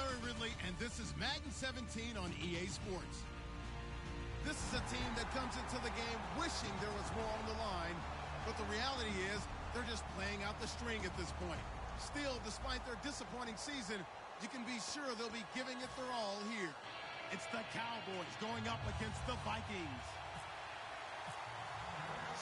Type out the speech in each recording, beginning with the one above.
Larry Ridley, and this is Madden 17 on EA Sports. This is a team that comes into the game wishing there was more on the line, but the reality is they're just playing out the string at this point. Still, despite their disappointing season, you can be sure they'll be giving it their all here. It's the Cowboys going up against the Vikings.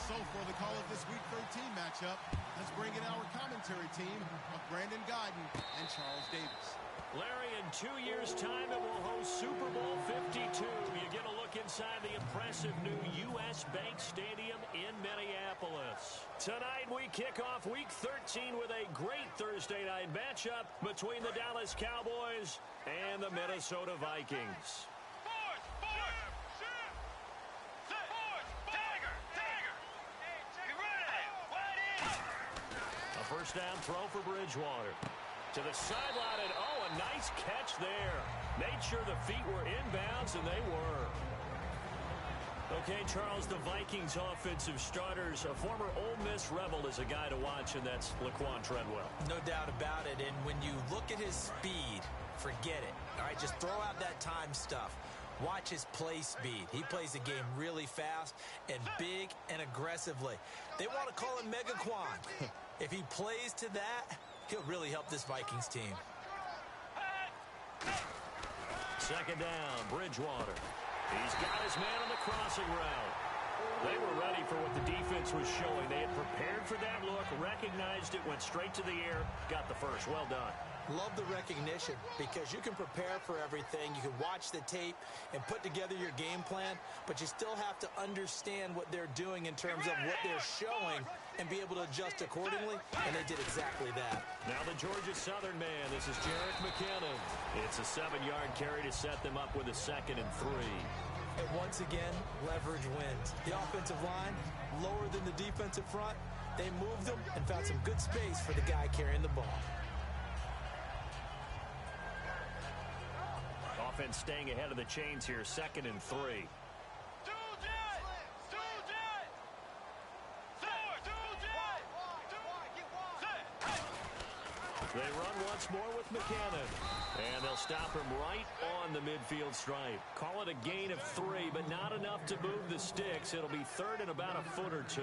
So for the call of this Week 13 matchup, let's bring in our commentary team of Brandon Godden and Charles Davis. Larry, in 2 years' time, it will host Super Bowl 52. You get a look inside the impressive new U.S. Bank Stadium in Minneapolis. Tonight, we kick off Week 13 with a great Thursday night matchup between the Dallas Cowboys and the Minnesota Vikings. A first down throw for Bridgewater. To the sideline, and a nice catch there. Made sure the feet were inbounds, and they were. Okay, Charles, the Vikings offensive starters, a former Ole Miss Rebel is a guy to watch, and that's Laquan Treadwell. No doubt about it, and when you look at his speed, forget it. All right, just throw out that time stuff. Watch his play speed. He plays the game really fast and big and aggressively. They want to call him Megaquan. If he plays to that, he'll really help this Vikings team. Second down, Bridgewater. He's got his man on the crossing route. They were ready for what the defense was showing. They had prepared for that look, recognized it, went straight to the air, got the first. Well done. Love the recognition because you can prepare for everything. You can watch the tape and put together your game plan, but you still have to understand what they're doing in terms of what they're showing and be able to adjust accordingly, and they did exactly that. Now the Georgia Southern man, this is Jerick McKinnon. It's a 7-yard carry to set them up with a 2nd and 3. And once again, leverage wins. The offensive line, lower than the defensive front. They moved them and found some good space for the guy carrying the ball. Offense staying ahead of the chains here, 2nd and 3. They run once more with McKinnon. And they'll stop him right on the midfield stripe. Call it a gain of 3, but not enough to move the sticks. It'll be 3rd and about a foot or 2.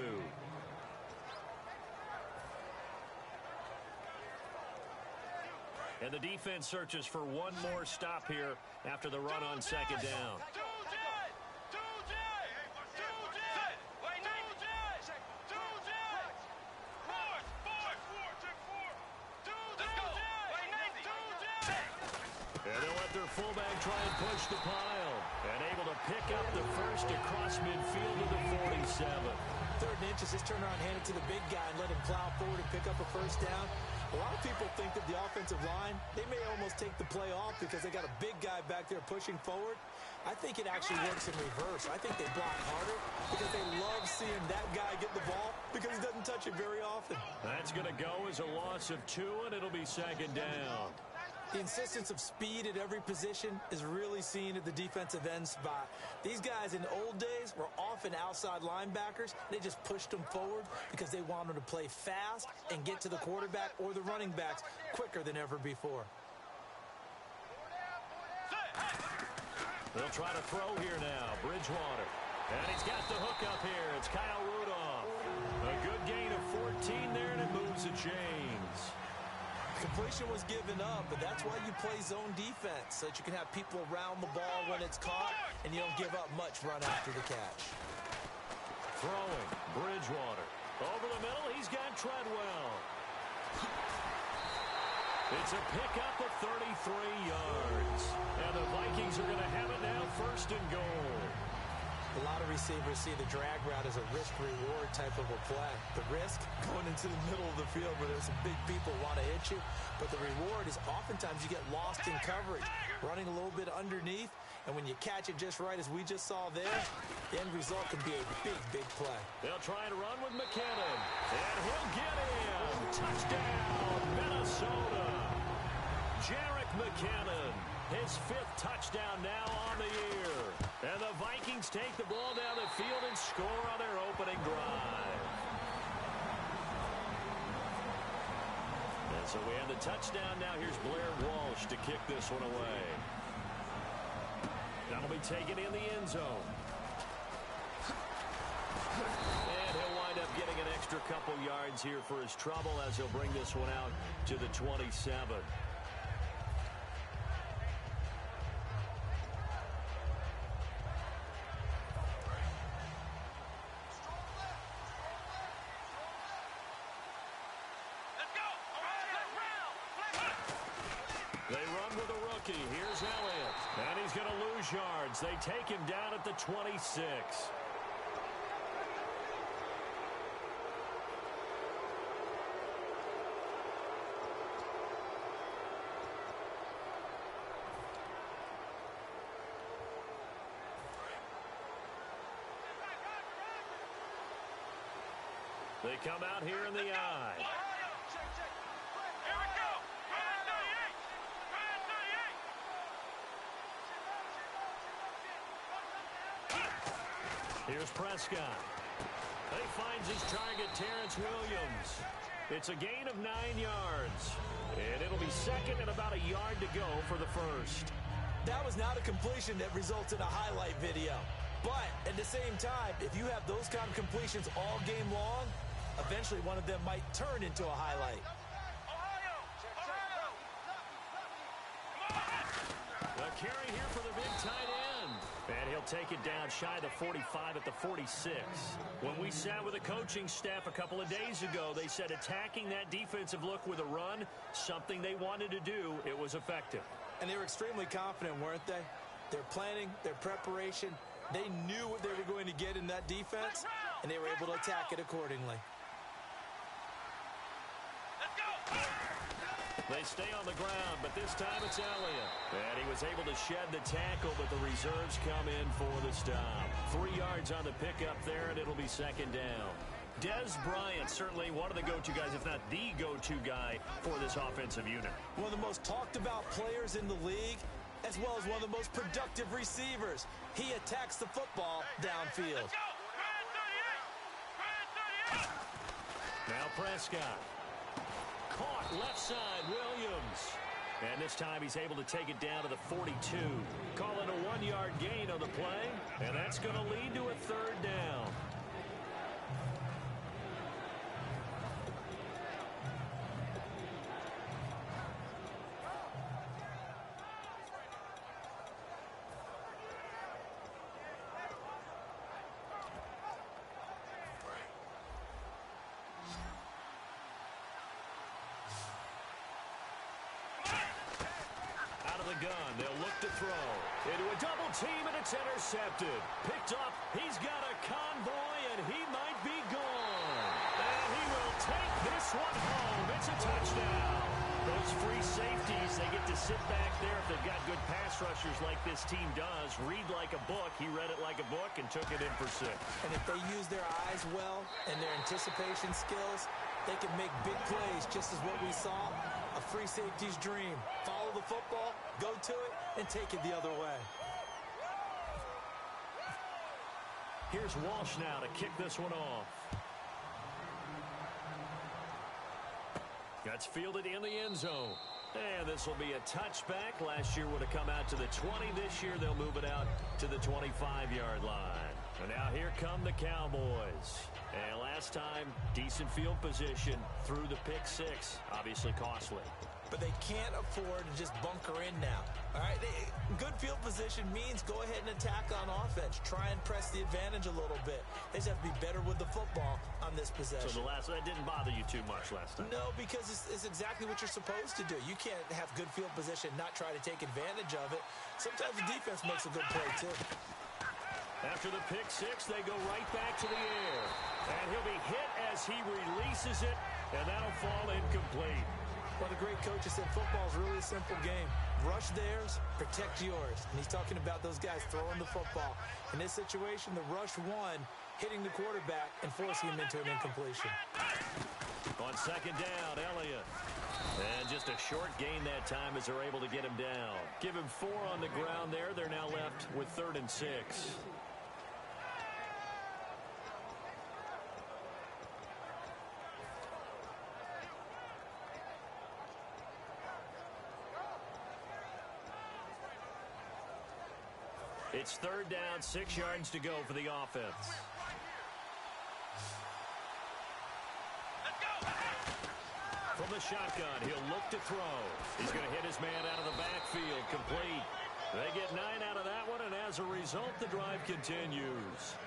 And the defense searches for one more stop here after the run on 2nd down. And they'll let their fullback try and push the pile. And able to pick up the first across midfield to the 47. 3rd and inches, just turn around, hand it to the big guy and let him plow forward and pick up a first down. A lot of people think that the offensive line, they may almost take the play off because they got a big guy back there pushing forward. I think it actually works in reverse. I think they block harder because they love seeing that guy get the ball because he doesn't touch it very often. That's going to go as a loss of 2, and it'll be 2nd down. The insistence of speed at every position is really seen at the defensive end spot. These guys in the old days were often outside linebackers. They just pushed them forward because they wanted to play fast and get to the quarterback or the running backs quicker than ever before. They'll try to throw here now. Bridgewater. And he's got the hook up here. It's Kyle Rudolph. A good gain of 14 there, and it moves the chains. Completion was given up, but that's why you play zone defense, so that you can have people around the ball when it's caught, and you don't give up much run after the catch. Throwing, Bridgewater. Over the middle, he's got Treadwell. It's a pickup of 33 yards. And the Vikings are going to have it now, 1st and goal. A lot of receivers see the drag route as a risk-reward type of a play. The risk going into the middle of the field where there's some big people who want to hit you. But the reward is oftentimes you get lost in coverage, running a little bit underneath. And when you catch it just right, as we just saw there, the end result can be a big, big play. They'll try and run with McKinnon. And he'll get him. Touchdown, Minnesota. Jerick McKinnon, his 5th touchdown now on the year. And the Vikings take the ball down the field and score on their opening drive. So we have the touchdown. Now here's Blair Walsh to kick this one away. That'll be taken in the end zone. And he'll wind up getting an extra couple yards here for his trouble as he'll bring this one out to the 27. They run with a rookie. Here's Elliott. And he's going to lose yards. They take him down at the 26. They come out here in the eye. Here's Prescott. He finds his target, Terrence Williams. It's a gain of 9 yards. And it'll be second and about a yard to go for the first. That was not a completion that results in a highlight video. But at the same time, if you have those kind of completions all game long, eventually one of them might turn into a highlight. A carry here for the big tight end. And he'll take it down shy of the 45 at the 46. When we sat with the coaching staff a couple of days ago, they said attacking that defensive look with a run, something they wanted to do, it was effective. And they were extremely confident, weren't they? Their planning, their preparation, they knew what they were going to get in that defense, and they were able to attack it accordingly. They stay on the ground, but this time it's Elliott. And he was able to shed the tackle, but the reserves come in for the stop. 3 yards on the pickup there, and it'll be second down. Des Bryant, certainly one of the go-to guys, if not the go-to guy for this offensive unit. One of the most talked about players in the league, as well as one of the most productive receivers. He attacks the football downfield. Now Prescott. Caught left side, Williams. And this time he's able to take it down to the 42. Call it a 1-yard gain on the play. And that's going to lead to a third down. Gun. They'll look to throw. Into a double team, and it's intercepted. Picked up. He's got a convoy, and he might be gone. And he will take this one home. It's a touchdown. Those free safeties, they get to sit back there if they've got good pass rushers like this team does. Read like a book. He read it like a book and took it in for 6. And if they use their eyes well and their anticipation skills, they can make big plays, just as what we saw. A free safety's dream. Follow the football, go to it, and take it the other way. Here's Walsh now to kick this one off. That's fielded in the end zone. And this will be a touchback. Last year would have come out to the 20. This year they'll move it out to the 25-yard line. And now here come the Cowboys. And last time, decent field position through the pick 6. Obviously costly. But they can't afford to just bunker in now. All right, good field position means go ahead and attack on offense. Try and press the advantage a little bit. They just have to be better with the football on this possession. So that didn't bother you too much last time? No, because it's exactly what you're supposed to do. You can't have good field position, not try to take advantage of it. Sometimes the defense makes a good play, too. After the pick 6, they go right back to the air. And he'll be hit as he releases it, and that'll fall incomplete. Well, the great coach has said football's really a simple game. Rush theirs, protect yours. And he's talking about those guys throwing the football. In this situation, the rush won, hitting the quarterback and forcing him into an incompletion. On second down, Elliott. And just a short gain that time as they're able to get him down. Give him 4 on the ground there. They're now left with 3rd and 6. It's third down, 6 yards to go for the offense. From the shotgun, he'll look to throw. He's going to hit his man out of the backfield, complete. They get 9 out of that one, and as a result, the drive continues.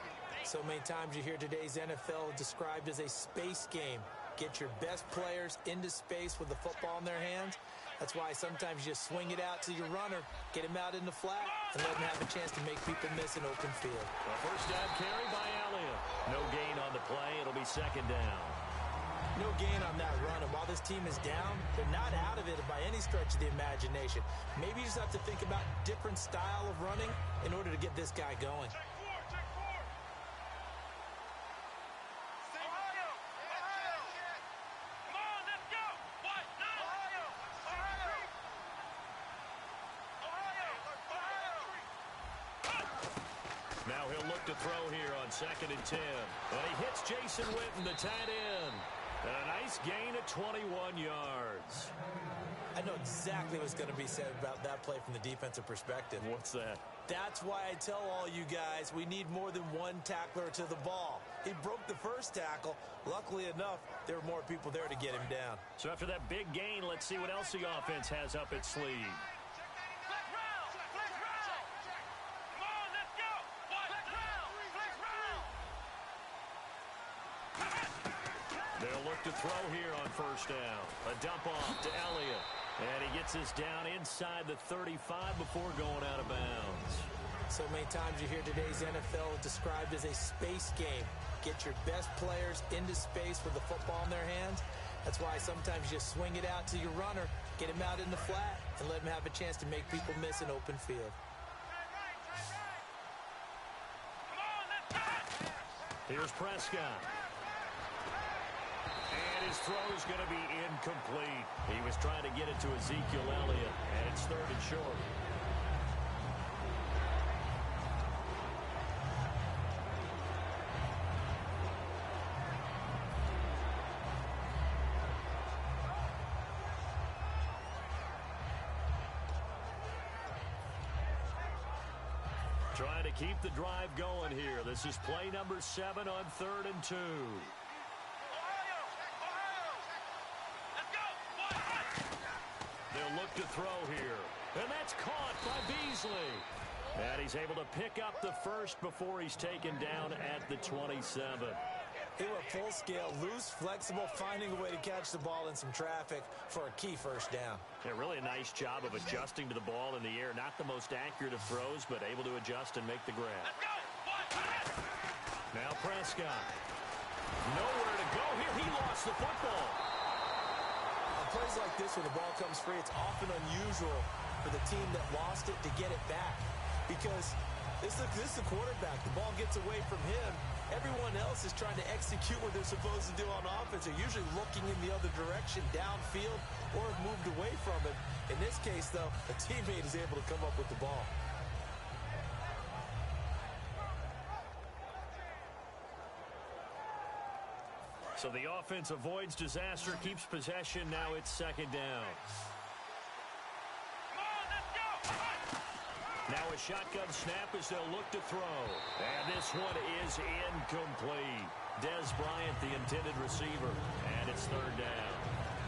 So many times you hear today's NFL described as a space game. Get your best players into space with the football in their hands. That's why sometimes you just swing it out to your runner, get him out in the flat, and let him have a chance to make people miss an open field. A first down carry by Elliott. No gain on the play. It'll be second down. No gain on that run, and while this team is down, they're not out of it by any stretch of the imagination. Maybe you just have to think about different style of running in order to get this guy going. Now he'll look to throw here on 2nd and 10. And he hits Jason Witten, the tight end. And a nice gain of 21 yards. I know exactly what's going to be said about that play from the defensive perspective. What's that? That's why I tell all you guys we need more than one tackler to the ball. He broke the first tackle. Luckily enough, there were more people there to get him down. So after that big gain, let's see what else the offense has up its sleeve. They'll look to throw here on first down. A dump off to Elliott. And he gets us down inside the 35 before going out of bounds. So many times you hear today's NFL described as a space game. Get your best players into space with the football in their hands. That's why sometimes you swing it out to your runner, get him out in the flat, and let him have a chance to make people miss an open field. Here's Prescott. And his throw is going to be incomplete. He was trying to get it to Ezekiel Elliott, and it's 3rd and short. Trying to keep the drive going here. This is play number 7 on 3rd and 2. They'll look to throw here. And that's caught by Beasley. And he's able to pick up the first before he's taken down at the 27. They were full scale, loose, flexible, finding a way to catch the ball in some traffic for a key first down. Yeah, really a nice job of adjusting to the ball in the air. Not the most accurate of throws, but able to adjust and make the grab. Now Prescott. Nowhere to go here. He lost the football. On plays like this, when the ball comes free, it's often unusual for the team that lost it to get it back. Because this is the quarterback. The ball gets away from him. Everyone else is trying to execute what they're supposed to do on offense. They're usually looking in the other direction, downfield, or have moved away from it. In this case, though, a teammate is able to come up with the ball. So the offense avoids disaster, keeps possession. Now it's 2nd down. Now a shotgun snap as they'll look to throw. And this one is incomplete. Des Bryant, the intended receiver. And it's 3rd down.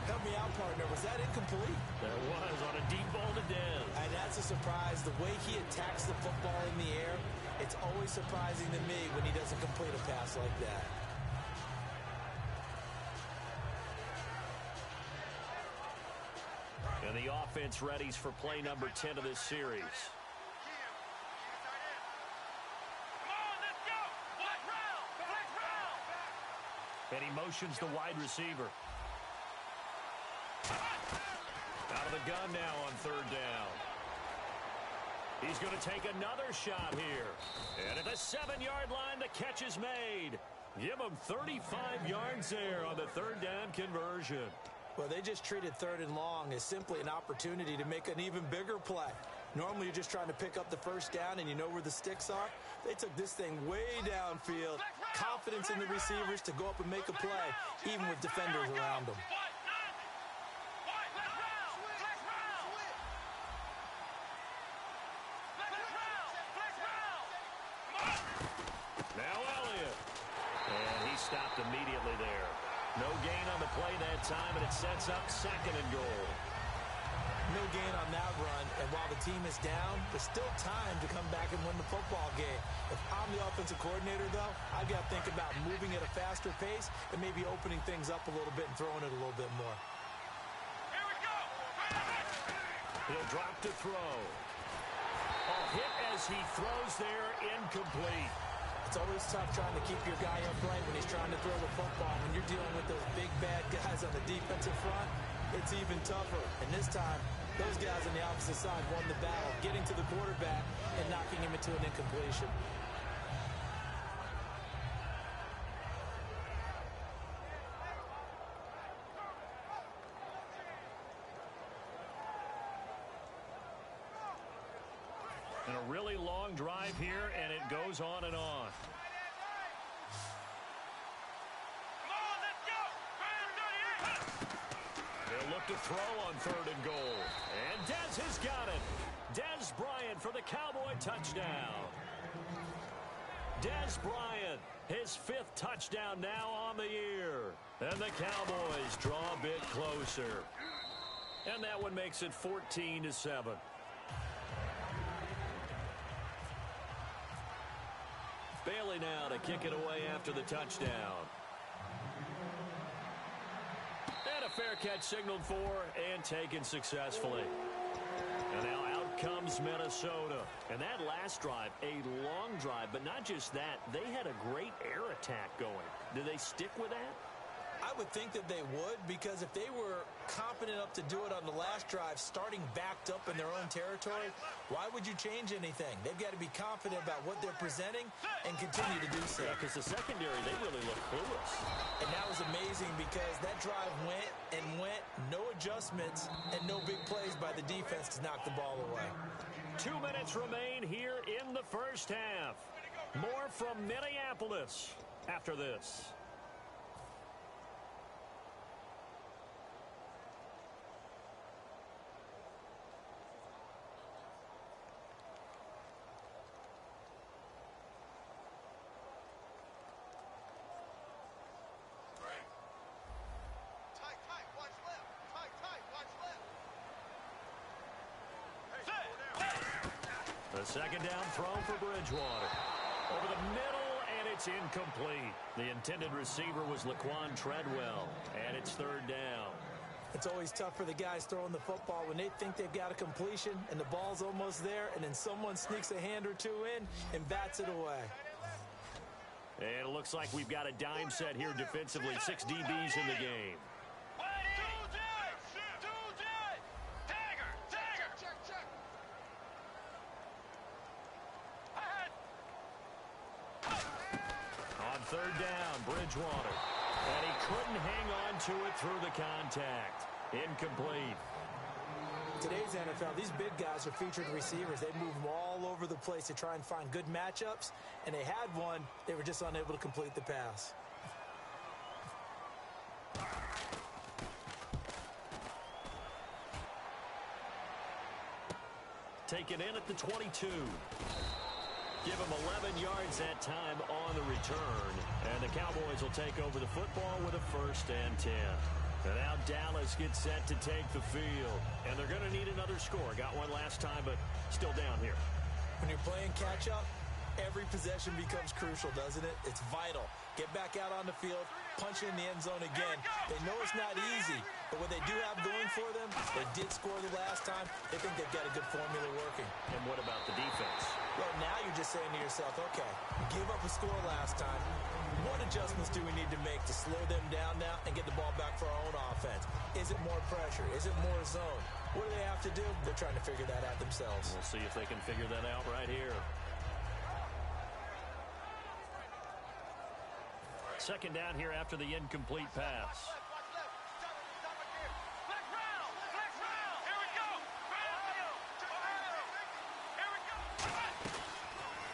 Help me out, partner. Was that incomplete? That was on a deep ball to Des. And that's a surprise. The way he attacks the football in the air, it's always surprising to me when he doesn't complete a pass like that. And the offense readies for play number 10 of this series. And he motions the wide receiver. Out of the gun now on 3rd down. He's going to take another shot here. And at the 7-yard line, the catch is made. Give him 35 yards there on the 3rd down conversion. Well, they just treated 3rd and long as simply an opportunity to make an even bigger play. Normally, you're just trying to pick up the first down and you know where the sticks are. They took this thing way downfield. Confidence in the receivers to go up and make a play, even with defenders around them. immediately there. No gain on the play that time, and it sets up 2nd and goal. No gain on that run, and while the team is down, there's still time to come back and win the football game. If I'm the offensive coordinator, though, I've got to think about moving at a faster pace and maybe opening things up a little bit and throwing it a little bit more. Here we go. He'll drop to throw. Hit as he throws there, incomplete. It's always tough trying to keep your guy upright when he's trying to throw the football. When you're dealing with those big, bad guys on the defensive front, it's even tougher. And this time, those guys on the opposite side won the battle, getting to the quarterback and knocking him into an incompletion. And a really long drive here, and it goes on and on. They'll look to throw on 3rd and goal. And Dez has got it. Dez Bryant for the Cowboy touchdown. Dez Bryant, his 5th touchdown now on the year. And the Cowboys draw a bit closer. And that one makes it 14-7. Bailey now to kick it away after the touchdown. And a fair catch signaled for and taken successfully. And now out comes Minnesota. And that last drive, a long drive, but not just that. They had a great air attack going. Do they stick with that? I would think that they would, because if they were competent enough to do it on the last drive, starting backed up in their own territory, why would you change anything? They've got to be confident about what they're presenting and continue to do so. Yeah, because the secondary, they really look clueless. And that was amazing because that drive went and went, no adjustments, and no big plays by the defense to knock the ball away. 2 minutes remain here in the first half. More from Minneapolis after this. The second down throw for Bridgewater. Over the middle, and it's incomplete. The intended receiver was Laquan Treadwell, and it's 3rd down. It's always tough for the guys throwing the football when they think they've got a completion and the ball's almost there, and then someone sneaks a hand or two in and bats it away. And it looks like we've got a dime set here defensively. 6 DBs in the game. On 3rd down, Bridgewater. And he couldn't hang on to it through the contact. Incomplete. Today's NFL, these big guys are featured receivers. They move them all over the place to try and find good matchups, and they had one. They were just unable to complete the pass. Taken in at the 22. Give him 11 yards that time on the return. And the Cowboys will take over the football with a 1st and 10. And now Dallas gets set to take the field. And they're going to need another score. Got one last time, but still down here. When you're playing catch-up, every possession becomes crucial, doesn't it? It's vital. Get back out on the field, punch in the end zone again. They know it's not easy, but what they do have going for them, they did score the last time. They think they've got a good formula working. And what about the defense? Well, now you're just saying to yourself, okay, we gave up a score last time. What adjustments do we need to make to slow them down now and get the ball back for our own offense? Is it more pressure? Is it more zone? What do they have to do? They're trying to figure that out themselves. We'll see if they can figure that out right here. Second down here after the incomplete pass.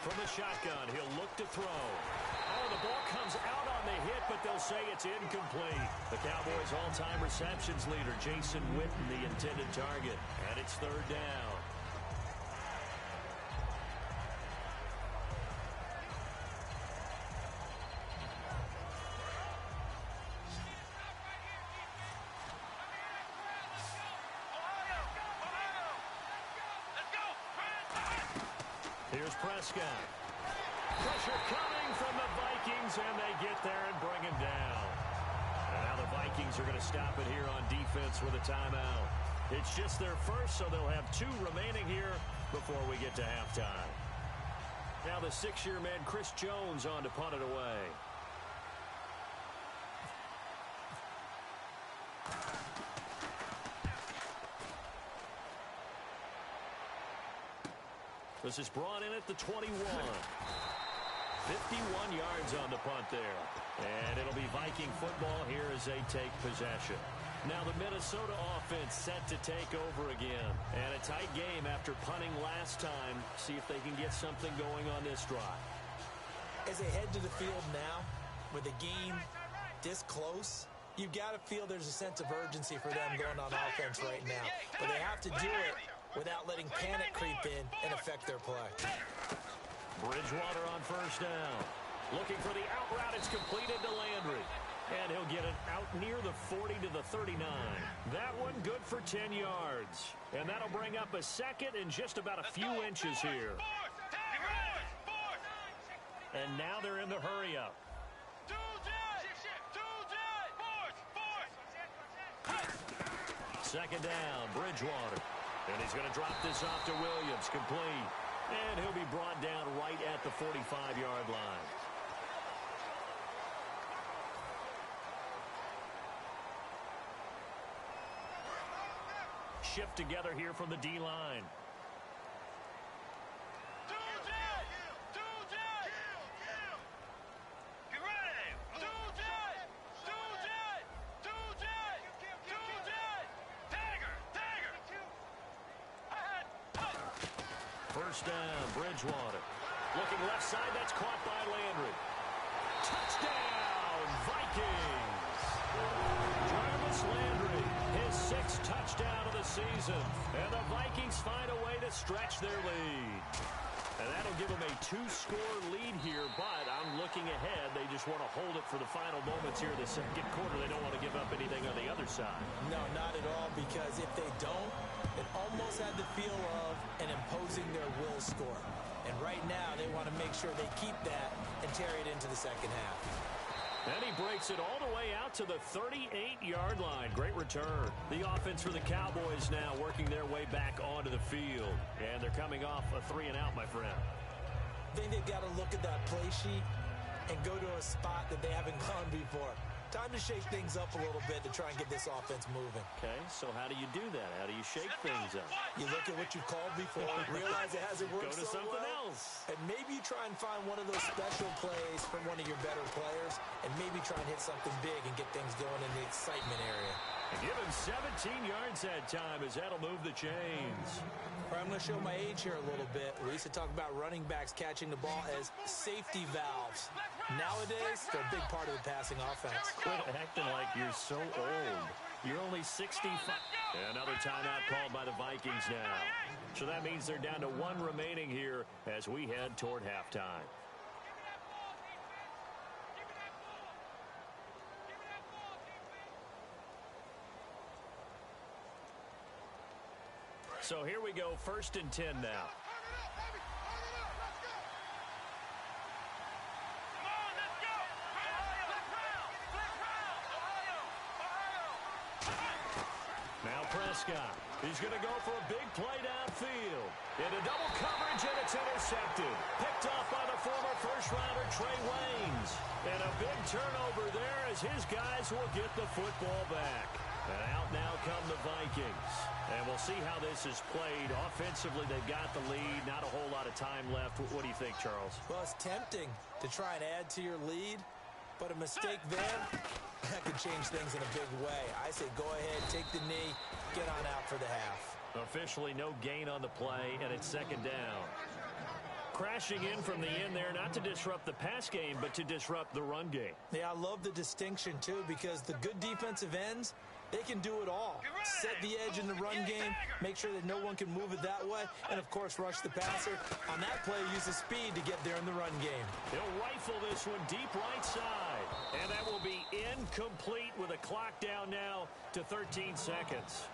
From the shotgun, he'll look to throw. Oh, the ball comes out on the hit, but they'll say it's incomplete. The Cowboys' all-time receptions leader, Jason Witten, the intended target. And it's 3rd down. Here's Prescott. Pressure coming from the Vikings, and they get there and bring him down. And now the Vikings are going to stop it here on defense with a timeout. It's just their first, so they'll have 2 remaining here before we get to halftime. Now the 6-year man Chris Jones on to punt it away. This is brought in at the 21. 51 yards on the punt there. And it'll be Viking football here as they take possession. Now the Minnesota offense set to take over again. And a tight game after punting last time. See if they can get something going on this drive. As they head to the field now, with the game this close, you've got to feel there's a sense of urgency for them going on offense right now. But they have to do it without letting panic creep in and affect their play. Bridgewater on first down. Looking for the out route. It's completed to Landry. And he'll get it out near the 40 to the 39. That one good for 10 yards. And that'll bring up a second and just about a few inches here. And now they're in the hurry-up. Second down, Bridgewater. And he's going to drop this off to Williams, complete. And he'll be brought down right at the 45-yard line. Shift together here from the D-line. First down, Bridgewater. Looking left side, that's caught by Landry. Touchdown, Vikings! Jarvis Landry, his 6th touchdown of the season. And the Vikings find a way to stretch their lead. And that'll give them a 2-score lead here, but I'm looking ahead. They just want to hold it for the final moments here in the second quarter. They don't want to give up anything on the other side. No, not at all, because if they don't, it almost had the feel of an imposing their will score. And right now, they want to make sure they keep that and carry it into the second half. And he breaks it all the way out to the 38-yard line. Great return. The offense for the Cowboys now working their way back onto the field. And they're coming off a 3-and-out, my friend. I think they've got to look at that play sheet and go to a spot that they haven't gone before. Time to shake things up a little bit to try and get this offense moving. Okay, so how do you do that? How do you shake things up? You look at what you've called before, realize it hasn't worked so well. Go to something else. And maybe you try and find one of those special plays from one of your better players, and maybe try and hit something big and get things going in the excitement area. And give him 17 yards that time as that'll move the chains. I'm going to show my age here a little bit. We used to talk about running backs catching the ball as safety valves. Nowadays, they're a big part of the passing offense. Quit acting like you're so old. You're only 65. Another timeout called by the Vikings now. So that means they're down to 1 remaining here as we head toward halftime. So here we go, 1st and 10 now. Now Prescott. He's going to go for a big play downfield. Into double coverage, and it's intercepted. Picked up by the former first-rounder Trey Waynes. And a big turnover there as his guys will get the football back. And out now come the Vikings. And we'll see how this is played. Offensively, they've got the lead. Not a whole lot of time left. What do you think, Charles? Well, it's tempting to try and add to your lead. But a mistake there, that could change things in a big way. I say go ahead, take the knee, get on out for the half. Officially no gain on the play, and it's 2nd down. Crashing in from the end there, not to disrupt the pass game, but to disrupt the run game. Yeah, I love the distinction, too, because the good defensive ends, they can do it all. Set the edge in the run game, make sure that no one can move it that way, and, of course, rush the passer. On that play, use the speed to get there in the run game. He'll rifle this one deep right side, and that will be incomplete with a clock down now to 13 seconds.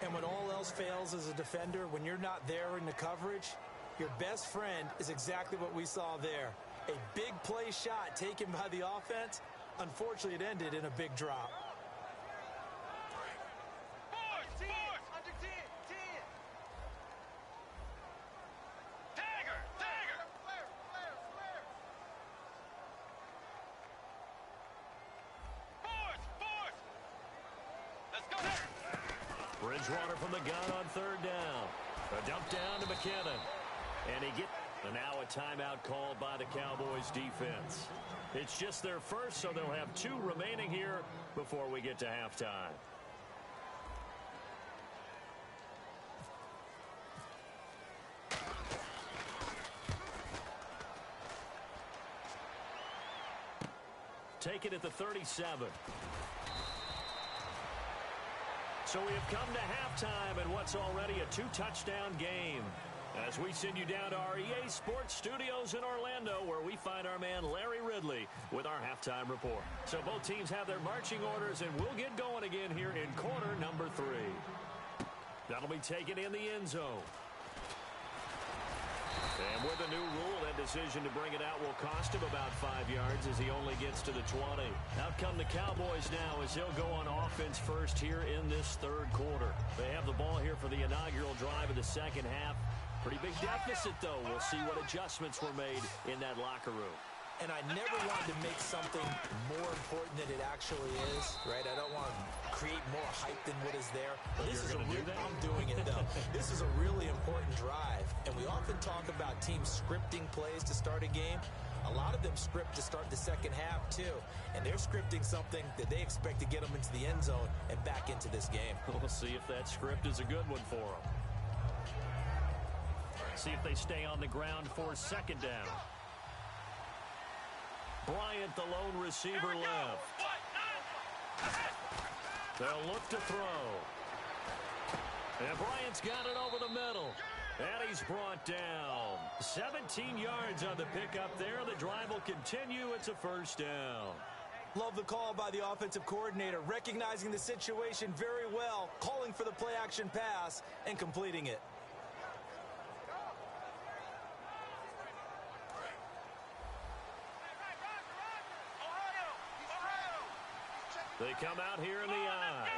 And when all else fails as a defender, when you're not there in the coverage, Your best friend is exactly what we saw there. A big play shot taken by the offense. Unfortunately, it ended in a big drop. Bridgewater from the gun on third down. A dump down to McKinnon. And now a timeout called by the Cowboys defense. It's just their first, so they'll have 2 remaining here before we get to halftime. Take it at the 37. So we have come to halftime in what's already a 2-touchdown game. As we send you down to our EA Sports Studios in Orlando, where we find our man Larry Ridley with our halftime report. So both teams have their marching orders, and we'll get going again here in quarter number 3. That'll be taken in the end zone. And with the new rule, that decision to bring it out will cost him about 5 yards as he only gets to the 20. Out come the Cowboys now as he'll go on offense first here in this third quarter. They have the ball here for the inaugural drive of the second half. Pretty big deficit, though. We'll see what adjustments were made in that locker room. And I never wanted to make something more important than it actually is, right? I don't want to create more hype than what is there. But this is I'm doing it, though. This is a really important drive. And we often talk about teams scripting plays to start a game. A lot of them script to start the second half, too. And they're scripting something that they expect to get them into the end zone and back into this game. We'll see if that script is a good one for them. See if they stay on the ground for second down. Bryant, the lone receiver, left. They'll look to throw. And Bryant's got it over the middle. And he's brought down. 17 yards on the pickup there. The drive will continue. It's a first down. Love the call by the offensive coordinator, recognizing the situation very well, calling for the play-action pass, and completing it. They come out here in the eye.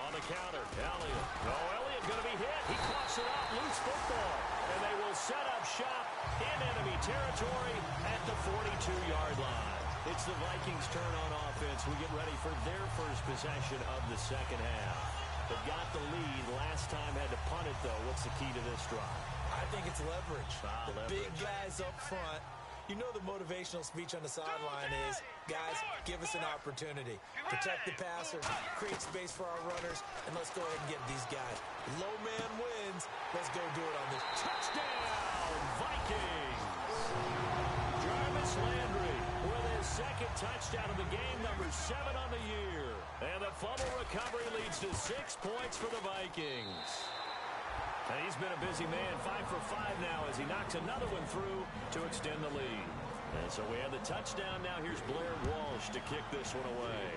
On the counter, Elliott. Oh, Elliott going to be hit. He coughs it up. Loose football. And they will set up shop in enemy territory at the 42-yard line. It's the Vikings' turn on offense. We get ready for their first possession of the second half. They've got the lead. Last time had to punt it, though. What's the key to this drive? I think it's leverage. Leverage. Big guys up front. You know the motivational speech on the sideline is, guys, give us an opportunity. Protect the passer, create space for our runners, and let's go ahead and get these guys. Low man wins. Let's go do it on this. Touchdown, Vikings! Jarvis Landry with his second touchdown of the game, number 7 on the year. And the fumble recovery leads to 6 points for the Vikings. And he's been a busy man, 5 for 5 now as he knocks another one through to extend the lead. And so we have the touchdown now. Here's Blair Walsh to kick this one away.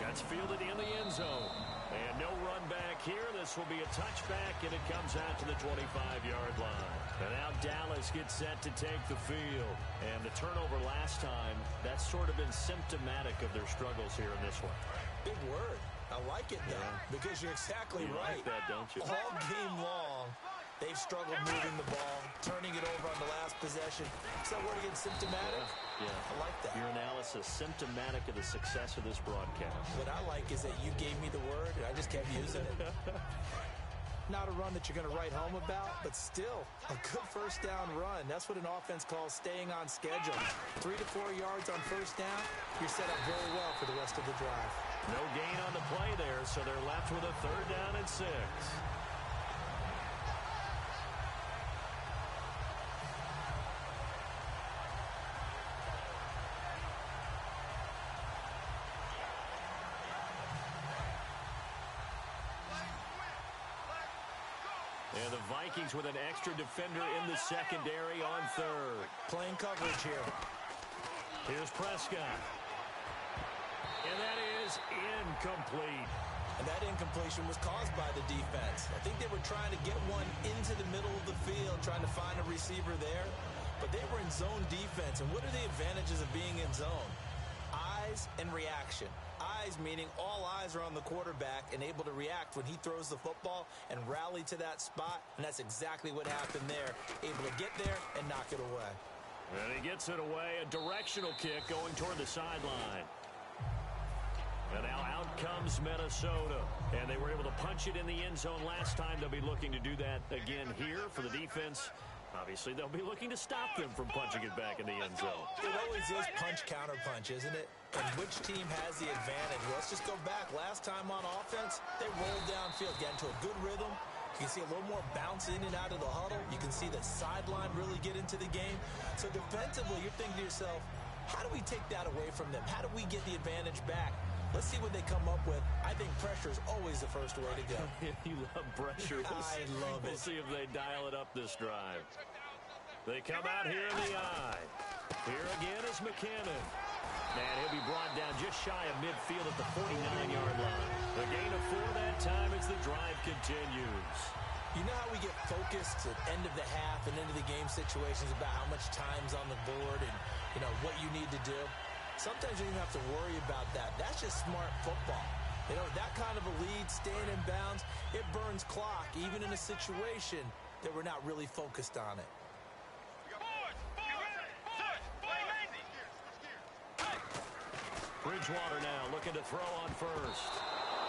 That's fielded in the end zone. And no run back here. This will be a touchback, and it comes out to the 25-yard line. And now Dallas gets set to take the field. And the turnover last time, that's sort of been symptomatic of their struggles here in this one. Big word. I like it, though, because you're exactly right. Like that, don't you? All game long, they've struggled moving the ball, turning it over on the last possession. Is that word again, symptomatic? Yeah. I like that. Your analysis, symptomatic of the success of this broadcast. What I like is that you gave me the word, and I just kept using it. Not a run that you're going to write home about, but still a good first down run. That's what an offense calls staying on schedule. 3 to 4 yards on first down, you're set up very well for the rest of the drive. No gain on the play there, so they're left with a 3rd down and 6. And the Vikings with an extra defender in the secondary on 3rd. Playing coverage here. Here's Prescott. And that is incomplete. And that incompletion was caused by the defense. I think they were trying to get one into the middle of the field, trying to find a receiver there. But they were in zone defense. And what are the advantages of being in zone? Eyes and reaction. Eyes meaning all eyes are on the quarterback and able to react when he throws the football and rally to that spot. And that's exactly what happened there. Able to get there and knock it away. And he gets it away. A directional kick going toward the sideline. And now out comes Minnesota. And they were able to punch it in the end zone last time. They'll be looking to do that again here for the defense. Obviously, they'll be looking to stop them from punching it back in the end zone. It always is punch-counter-punch, isn't it? And which team has the advantage? Well, let's just go back. Last time on offense, they rolled downfield, get into a good rhythm. You can see a little more bounce in and out of the huddle. You can see the sideline really get into the game. So defensively, you're thinking to yourself, how do we take that away from them? How do we get the advantage back? Let's see what they come up with. I think pressure is always the first way to go. You love pressure. I love it. We'll see if they dial it up this drive. They come out here in the eye. Here again is McKinnon. And he'll be brought down just shy of midfield at the 49-yard line. The gain of 4 that time as the drive continues. You know how we get focused at end of the half and into the game situations about how much time's on the board and, you know, what you need to do? Sometimes you don't even have to worry about that. That's just smart football. You know, that kind of a lead, staying in bounds, it burns clock, even in a situation that we're not really focused on it. Bridgewater now looking to throw on first.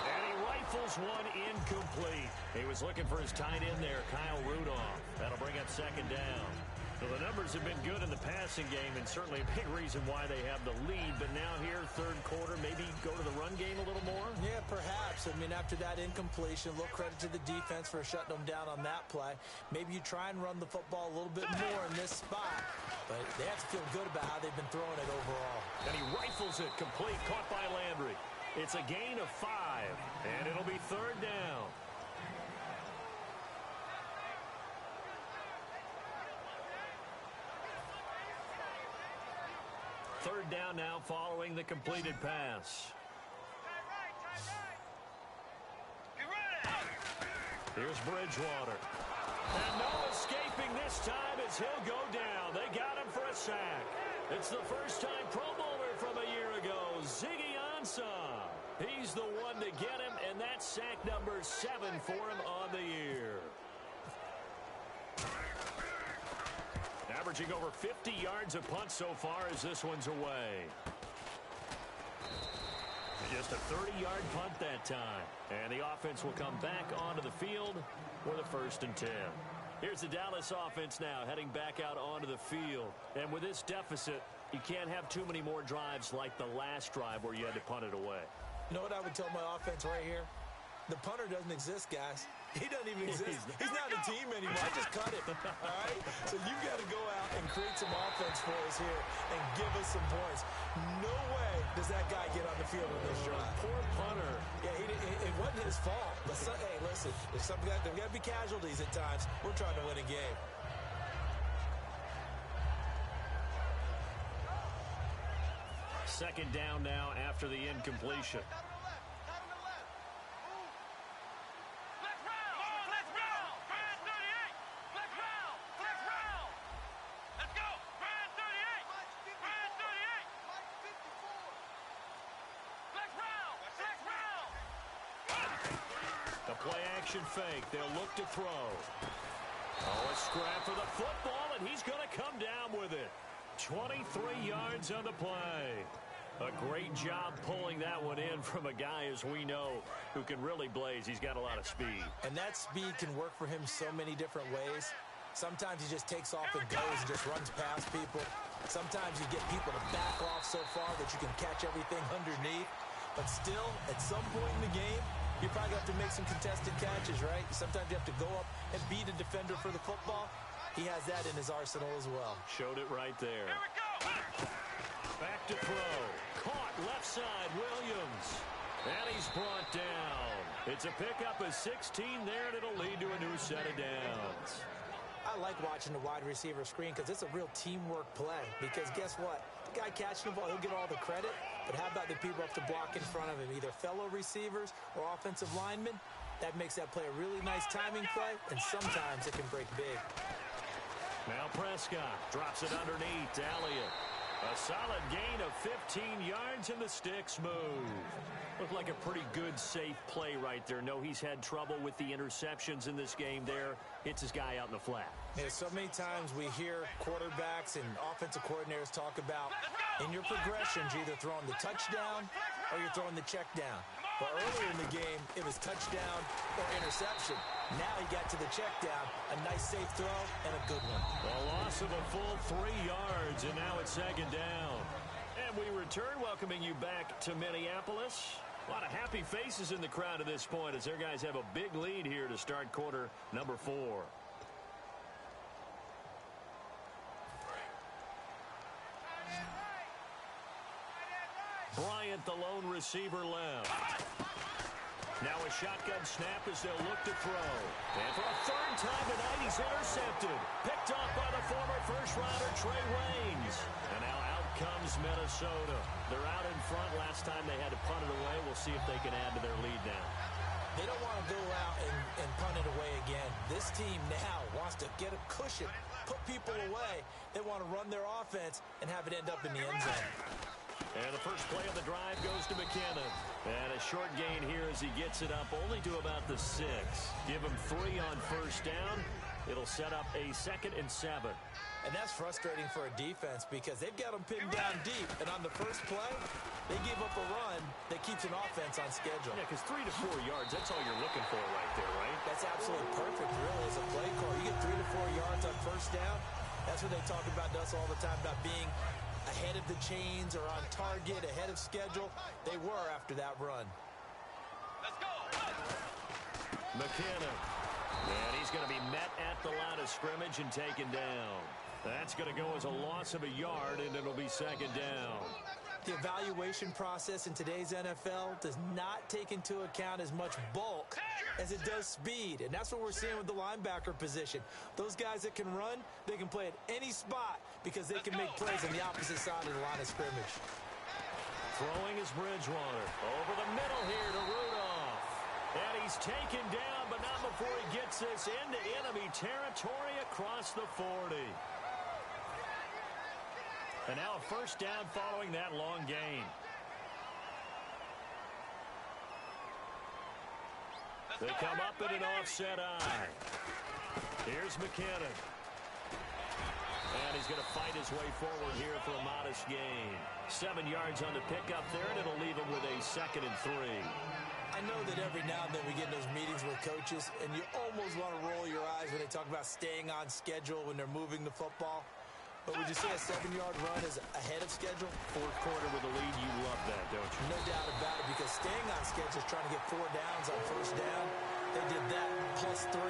And he rifles one incomplete. He was looking for his tight end there, Kyle Rudolph. That'll bring up second down. So the numbers have been good in the passing game and certainly a big reason why they have the lead. But now here, third quarter, maybe go to the run game a little more? Yeah, perhaps. I mean, after that incompletion, a little credit to the defense for shutting them down on that play. Maybe you try and run the football a little bit more in this spot. But they have to feel good about how they've been throwing it overall. And he rifles it complete, caught by Landry. It's a gain of 5, and it'll be third down. Third down now following the completed pass. Here's Bridgewater. And no escaping this time as he'll go down. They got him for a sack. It's the first time Pro Bowler from a year ago, Ziggy Ansah. He's the one to get him, and that's sack number 7 for him on the year. Averaging over 50 yards a punt so far as this one's away. Just a 30-yard punt that time. And the offense will come back onto the field for the 1st and 10. Here's the Dallas offense now heading back out onto the field. And with this deficit, you can't have too many more drives like the last drive where you had to punt it away. You know what I would tell my offense right here? The punter doesn't exist, guys. He doesn't even exist. He's not a team anymore. I just cut him. All right? So you've got to go out and create some offense for us here and give us some points. No way does that guy get on the field on this drive. Poor punter. Yeah, it wasn't his fault. But hey, listen, there's got to be casualties at times. We're trying to win a game. Second down now after the incompletion. The play-action fake. They'll look to throw. Oh, a scrap for the football, and he's going to come down with it. 23 yards on the play. A great job pulling that one in from a guy, as we know, who can really blaze. He's got a lot of speed. And that speed can work for him so many different ways. Sometimes he just takes off and goes and just runs past people. Sometimes you get people to back off so far that you can catch everything underneath. But still, at some point in the game, you probably have to make some contested catches, right? Sometimes you have to go up and beat a defender for the football. He has that in his arsenal as well. Showed it right there. Here we go. Back to throw. Caught left side, Williams. And he's brought down. It's a pickup of 16 there, and it'll lead to a new set of downs. I like watching the wide receiver screen because it's a real teamwork play. Because guess what? The guy catching the ball, he'll get all the credit. But how about the people up to block in front of him, either fellow receivers or offensive linemen? That makes that play a really nice timing play, and sometimes it can break big. Now Prescott drops it underneath to Elliott. A solid gain of 15 yards, and the sticks move. Looked like a pretty good, safe play right there. No, he's had trouble with the interceptions in this game there. Hits his guy out in the flat. Yeah, so many times we hear quarterbacks and offensive coordinators talk about in your progressions, you're either throwing the touchdown or you're throwing the check down. But earlier in the game, it was touchdown or interception. Now he got to the check down, a nice safe throw, and a good one. A loss of a full 3 yards, and now it's second down. And we return, welcoming you back to Minneapolis. A lot of happy faces in the crowd at this point as their guys have a big lead here to start quarter number 4. Bryant, the lone receiver, left. Now a shotgun snap as they'll look to throw. And for a third time tonight, he's intercepted. Picked off by the former first-rounder Trey Waynes. And now out comes Minnesota. They're out in front. Last time they had to punt it away. We'll see if they can add to their lead now. They don't want to go out and punt it away again. This team now wants to get a cushion, put people away. They want to run their offense and have it end up in the end zone. And the first play of the drive goes to McKinnon. And a short gain here as he gets it up only to about the 6. Give him 3 on first down. It'll set up a 2nd and 7. And that's frustrating for a defense because they've got them pinned down deep. And on the first play, they give up a run that keeps an offense on schedule. Yeah, because 3 to 4 yards, that's all you're looking for right there, right? That's absolutely perfect, really, as a play call. You get 3 to 4 yards on first down. That's what they talk about us all the time, about being ahead of the chains or on target, ahead of schedule. They were after that run. Let's go. McKinnon. And he's going to be met at the line of scrimmage and taken down. That's going to go as a loss of a yard, and it'll be second down. The evaluation process in today's NFL does not take into account as much bulk as it does speed. And that's what we're seeing with the linebacker position. Those guys that can run, they can play at any spot because they can make plays on the opposite side of the line of scrimmage. Throwing is Bridgewater. Over the middle here to Rudolph. And he's taken down, but not before he gets this into enemy territory across the 40. And now a first down following that long gain. They come up in an offset eye. Here's McKinnon. And he's going to fight his way forward here for a modest gain. 7 yards on the pickup there, and it'll leave him with a 2nd and 3. I know that every now and then we get in those meetings with coaches, and you almost want to roll your eyes when they talk about staying on schedule when they're moving the football. But would you say a 7-yard run is ahead of schedule? Fourth quarter with a lead, you love that, don't you? No doubt about it, because staying on schedule is trying to get 4 downs on first down. They did that plus 3.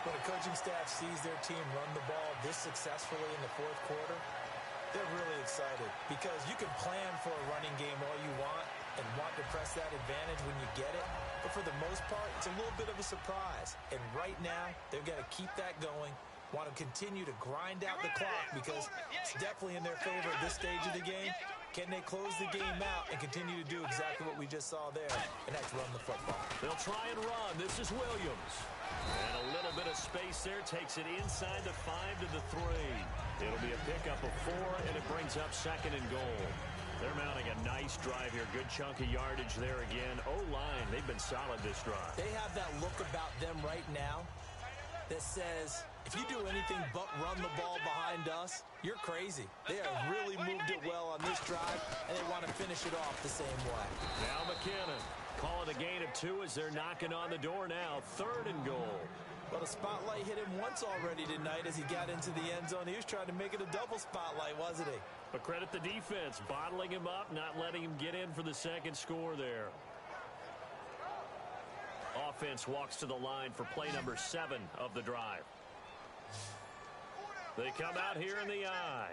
When a coaching staff sees their team run the ball this successfully in the fourth quarter, they're really excited because you can plan for a running game all you want and want to press that advantage when you get it. But for the most part, it's a little bit of a surprise. And right now, they've got to keep that going. Want to continue to grind out the clock because it's definitely in their favor at this stage of the game. Can they close the game out and continue to do exactly what we just saw there, and that's run the football? They'll try and run. This is Williams. And a little bit of space there takes it inside the 5 to the 3. It'll be a pickup of 4, and it brings up 2nd and goal. They're mounting a nice drive here. Good chunk of yardage there again. O-line, they've been solid this drive. They have that look about them right now that says, if you do anything but run the ball behind us, you're crazy. They have really moved it well on this drive, and they want to finish it off the same way. Now McKinnon. Call it a gain of 2 as they're knocking on the door now. 3rd and goal. Well, the spotlight hit him once already tonight as he got into the end zone. He was trying to make it a double spotlight, wasn't he? But credit the defense, bottling him up, not letting him get in for the second score there. Offense walks to the line for play number 7 of the drive. They come out here in the eye.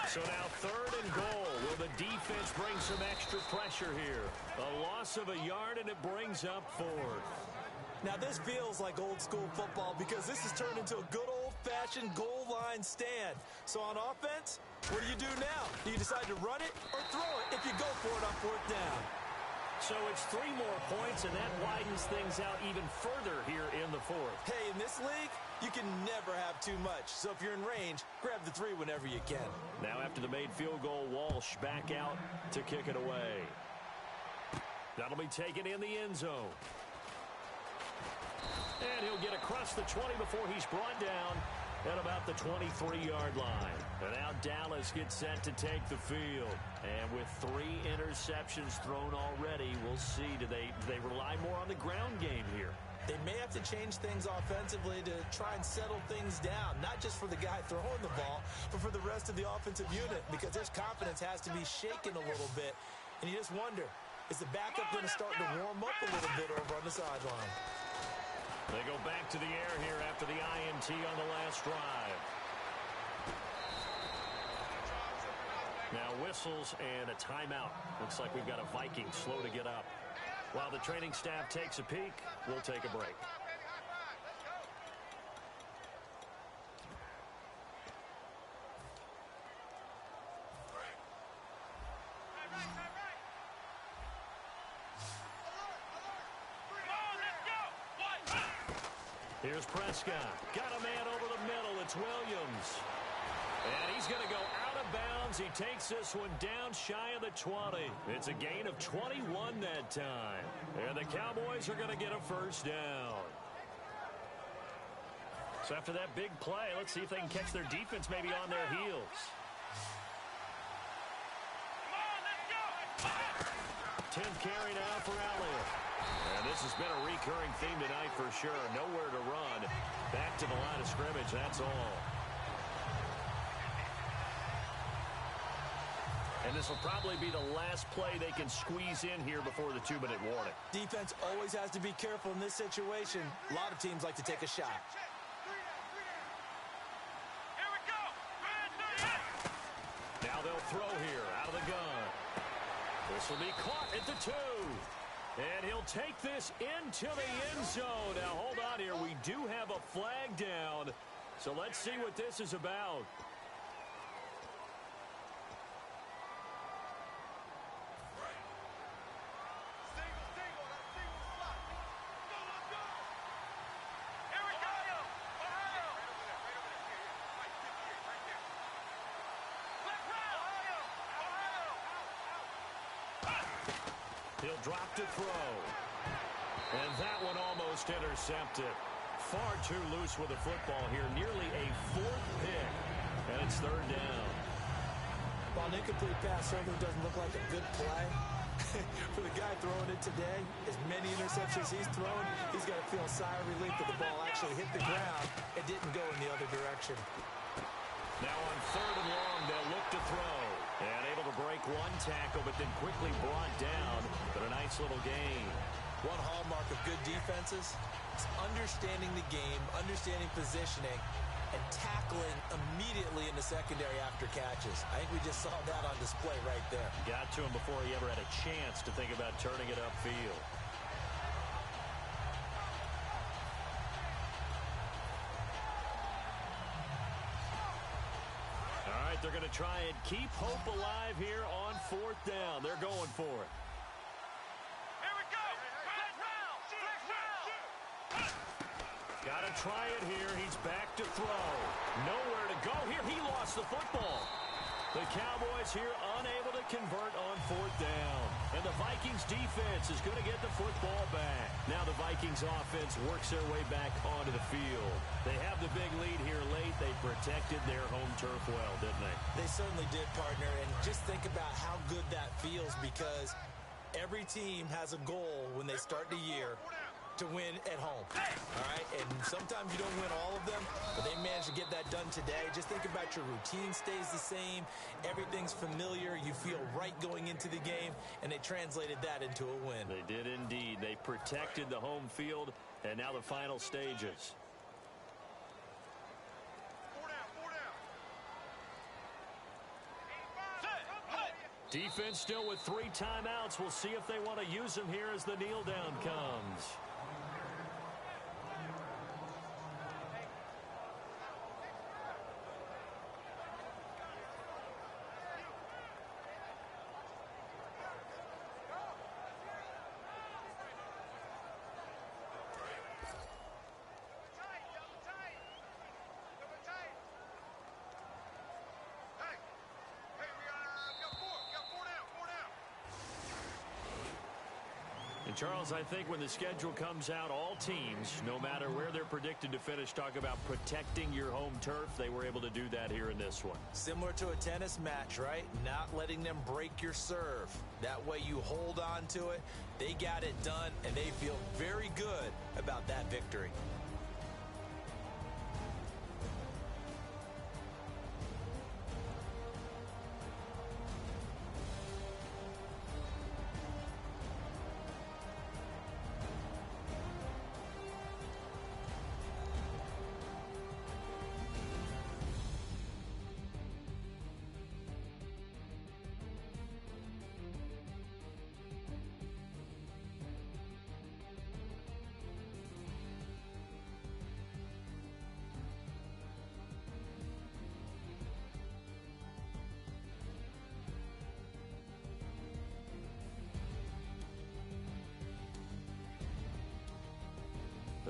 So now 3rd and goal. Will the defense bring some extra pressure here? A loss of a yard, and it brings up 4th. Now, this feels like old-school football because this has turned into a good old-fashioned goal line stand. So on offense, what do you do now? Do you decide to run it or throw it if you go for it on 4th down? So it's 3 more points, and that widens things out even further here in the 4th. Hey, in this league, you can never have too much. So if you're in range, grab the 3 whenever you can. Now after the made field goal, Walsh back out to kick it away. That'll be taken in the end zone. And he'll get across the 20 before he's brought down at about the 23-yard line. And now Dallas gets set to take the field. And with 3 interceptions thrown already, we'll see. Do they rely more on the ground game here? They may have to change things offensively to try and settle things down, not just for the guy throwing the ball, but for the rest of the offensive unit, because their confidence has to be shaken a little bit. And you just wonder, is the backup going to start to warm up a little bit over on the sideline? They go back to the air here after the INT on the last drive. Now whistles and a timeout. Looks like we've got a Viking slow to get up. While the training staff takes a peek, we'll take a break. Here's Prescott. Got a man over the middle. It's Williams. And he's going to go out of bounds. He takes this one down shy of the 20. It's a gain of 21 that time. And the Cowboys are going to get a first down. So after that big play, let's see if they can catch their defense maybe on their heels. 10th carry now for Elliott. And this has been a recurring theme tonight for sure. Nowhere to run. Back to the line of scrimmage, that's all. And this will probably be the last play they can squeeze in here before the 2-minute warning. Defense always has to be careful in this situation. A lot of teams like to take a shot. Here we go. Now they'll throw here out of the gun. This will be caught at the 2. And he'll take this into the end zone. Now, hold on here. We do have a flag down. So let's see what this is about. Here we go. He'll drop to throw. And that one almost intercepted. Far too loose with the football here. Nearly a 4th pick. And it's 3rd down. While an incomplete pass certainly doesn't look like a good play, for the guy throwing it today, as many interceptions he's thrown, he's got to feel a sigh of relief that the ball actually hit the ground and didn't go in the other direction. Now on 3rd and long, they'll look to throw. And able to break one tackle, but then quickly brought down. But a nice little gain. One hallmark of good defenses is understanding the game, understanding positioning, and tackling immediately in the secondary after catches. I think we just saw that on display right there. Got to him before he ever had a chance to think about turning it upfield. All right, they're going to try and keep hope alive here on 4th down. They're going for it. Here we go. Got to try it here. He's back to throw. Nowhere to go here. He lost the football. The Cowboys here unable to convert on 4th down. And the Vikings defense is going to get the football back. Now the Vikings offense works their way back onto the field. They have the big lead here late. They protected their home turf well, didn't they? They certainly did, partner. And just think about how good that feels, because every team has a goal when they start the year to win at home. All right? And sometimes you don't win all of them, but they managed to get that done today. Just think about your routine stays the same. Everything's familiar. You feel right going into the game, and they translated that into a win. They did indeed. They protected the home field, and now the final stages. Defense still with 3 timeouts. We'll see if they want to use them here as the kneel down comes. And, Charles, I think when the schedule comes out, all teams, no matter where they're predicted to finish, talk about protecting your home turf. They were able to do that here in this one. Similar to a tennis match, right? Not letting them break your serve. That way you hold on to it. They got it done, and they feel very good about that victory.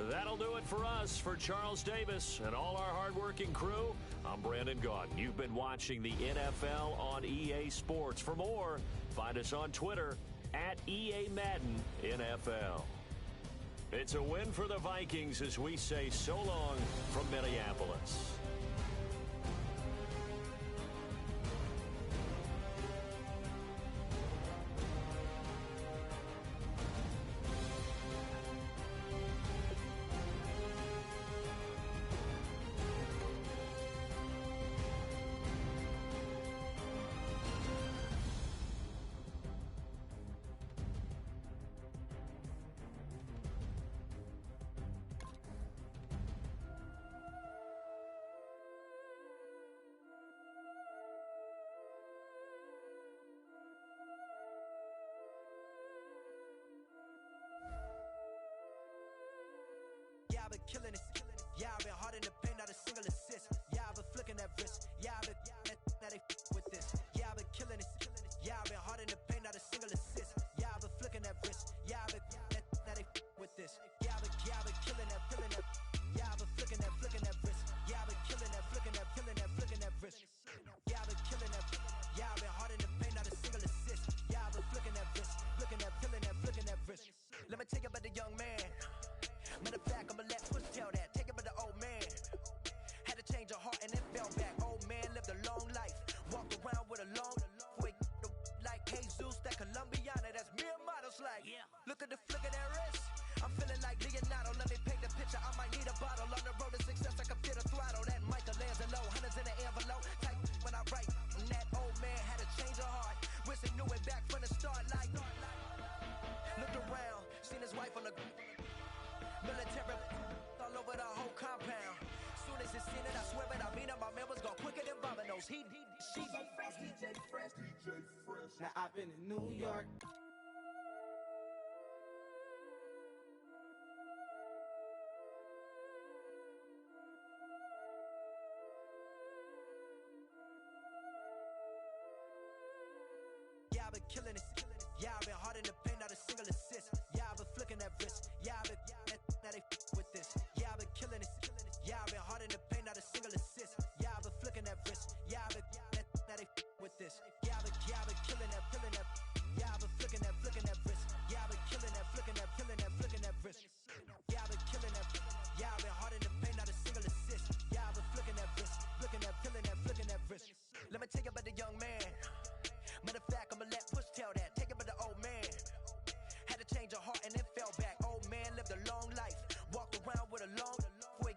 That'll do it for us. For Charles Davis and all our hardworking crew, I'm Brandon Gaudin. You've been watching the NFL on EA Sports. For more, find us on Twitter at EA Madden NFL. It's a win for the Vikings as we say so long from Minneapolis. Yeah, I've been killing it. Yeah, I've been hard in the paint, not a single assist. Yeah, I've been flicking that wrist. Yeah, I've been now they with this. Yeah, I've been killing it. Yeah, I've been hard in the paint, not a single assist. Yeah, I've been flicking that wrist. Yeah, I've been now they with this. Yeah, I've been killing that. Yeah, I've been flicking that wrist. Yeah, I've been killing that, flicking that wrist. Yeah, I've been killing that. Yeah, I've been hard in the paint, not a single assist. Yeah, I've been flicking that wrist, flicking that wrist. Let me tell you about the young man. Matter of fact, I'ma let push tell that. Take it by the old man. Had to change her heart and then fell back. Old man lived a long life. Walked around with a long way like Jesus, that Colombiana. That's mere models like. Yeah. Look at the flick of that wrist. I'm feeling like Leonardo. Let me paint the picture. I might need a bottle. On the road to success, I can fit a throttle. That Michael lands low. Hundreds in the envelope. Type when I write. And that old man had to change her heart. Wish he knew it back from the start. Like. Looked around. Seen his wife on the military all over the whole compound. Soon as he seen it, I swear it, I mean it, my man was gone quicker than Domino's. She DJ Fresh. Now I've been in New York. Yeah, I've been killing it. Yeah, I've been hard in the paint, not a single assist. Yeah, I've been flicking that wrist. Yeah, I've been now they with this. Yeah, I've been killing it. Yeah, I've been hard in the paint, not a single assist. Yeah, I've been flicking that wrist. Yeah, I've been now they with this. Yeah, I've been killing that. Yeah, I've been flicking that wrist. Yeah, I've been killing that, flicking that wrist. Yeah, I've been killing that. Yeah, I've been hard in the paint, not a single assist. Yeah, I've been flicking that wrist, flicking that wrist. Let me tell you about the young man. Matter of fact, I'ma let push tell that. Take it by the old man. Had to change her heart and then fell back. Old man lived a long life. Walked around with a long way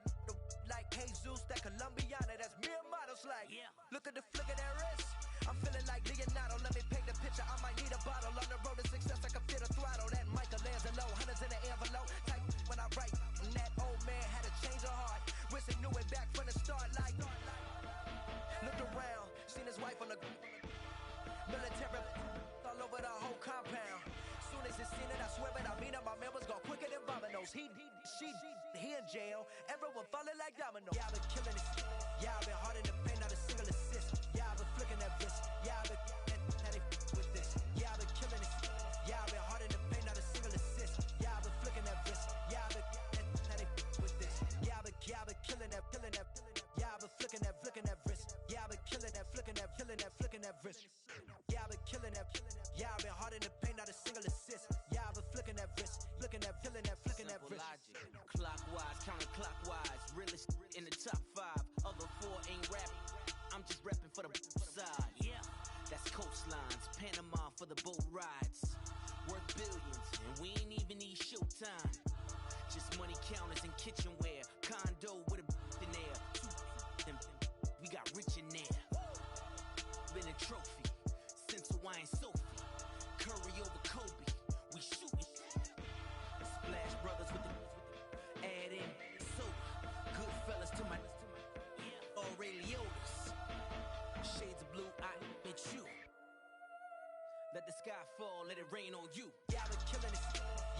like Jesus, that Colombiana. That's mere models like. Yeah. Look at the flick of that wrist. I'm feeling like Leonardo. Let me paint the picture. I might need a bottle. On the road to success, I can fit a throttle. That Michael lands low. Hundreds in the envelope. Type when I write. And that old man had to change her heart. Wish he knew it back from the start. Like. Looked around. Seen his wife on the military all over the whole compound. Soon as he seen it, I swear it, I mean it, my man was gone quicker than Domino's. He in jail, everyone falling like dominoes. Yeah, I've been killing it. Yeah, I've been hard in the paint, not a single assist. Yeah, I've been flicking that wrist. Yeah, I've been now they with this. Yeah, I've been killing it. Yeah, I've been hard in the paint, not a single assist. Yeah, I've been flicking that wrist. Yeah, I've been now they with this. Yeah, I've been killing that. Yeah, I've been flicking that wrist. Yeah, I've been killing that, flicking that wrist. Yeah, I've been killing that. Yeah, I've been hard in the paint, not a single assist. Yeah, I've been flicking that wrist. for the boat rides. Worth billions, and we ain't even need showtime. Just money counters and kitchenware. Condo with a in there. We got rich in there. Been a trophy since Hawaiian Sophie. Curry over Kobe. We shootin'. Splash Brothers with the add in soda. Good fellas to my Aureliotas. Shades of blue, I admit you. Let the sky fall, let it rain on you. Y'all been killing it.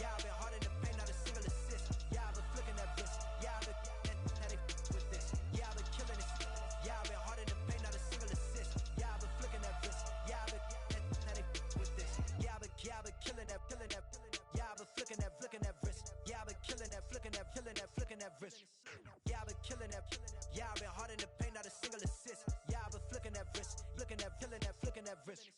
Y'all been hard in the paint, not a single assist. Y'all been flicking that wrist. Y'all been now they with this. Y'all been killing it. Y'all been hard in the paint, not a single assist. Y'all been flicking that wrist. Y'all been now they with this. Y'all been killing that. Y'all been flicking that wrist. Y'all been killing that, flicking that wrist. Y'all been killing that. Y'all been hard in the paint, not a single assist. Y'all been flicking that wrist, flicking that wrist.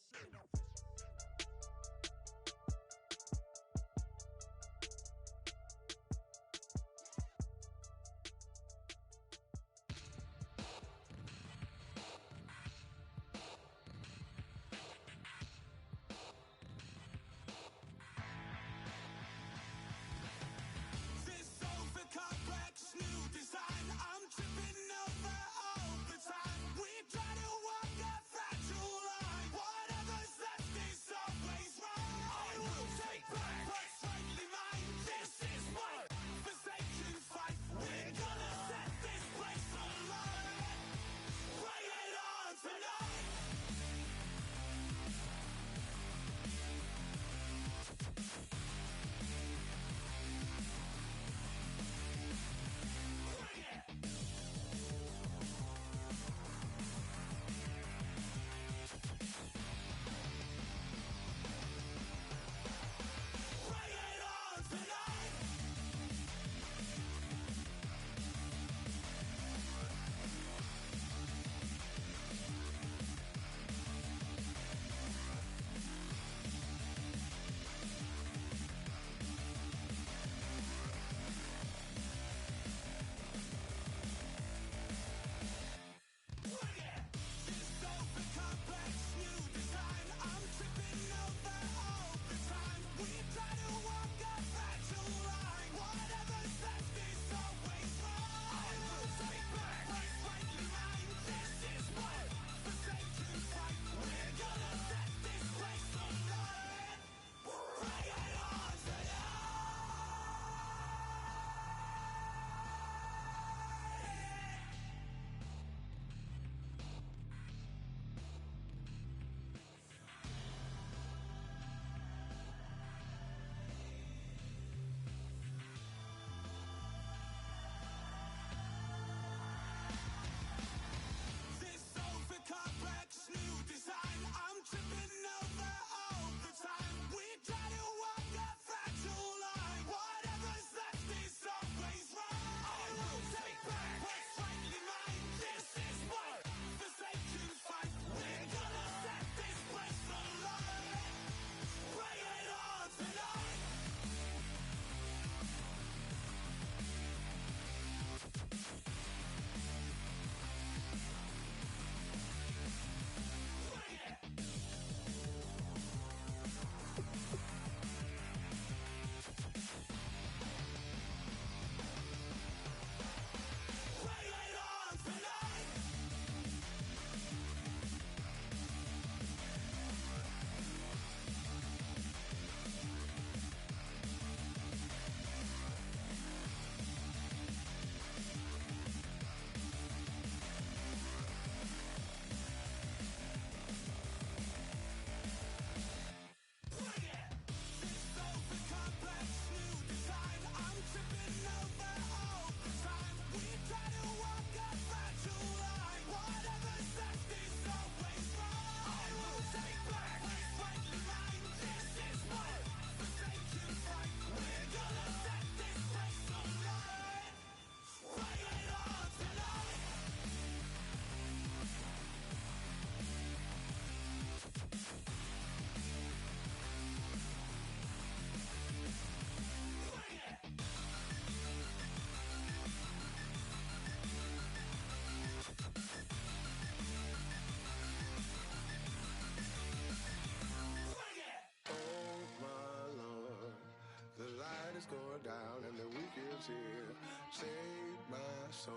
is here. Save my soul.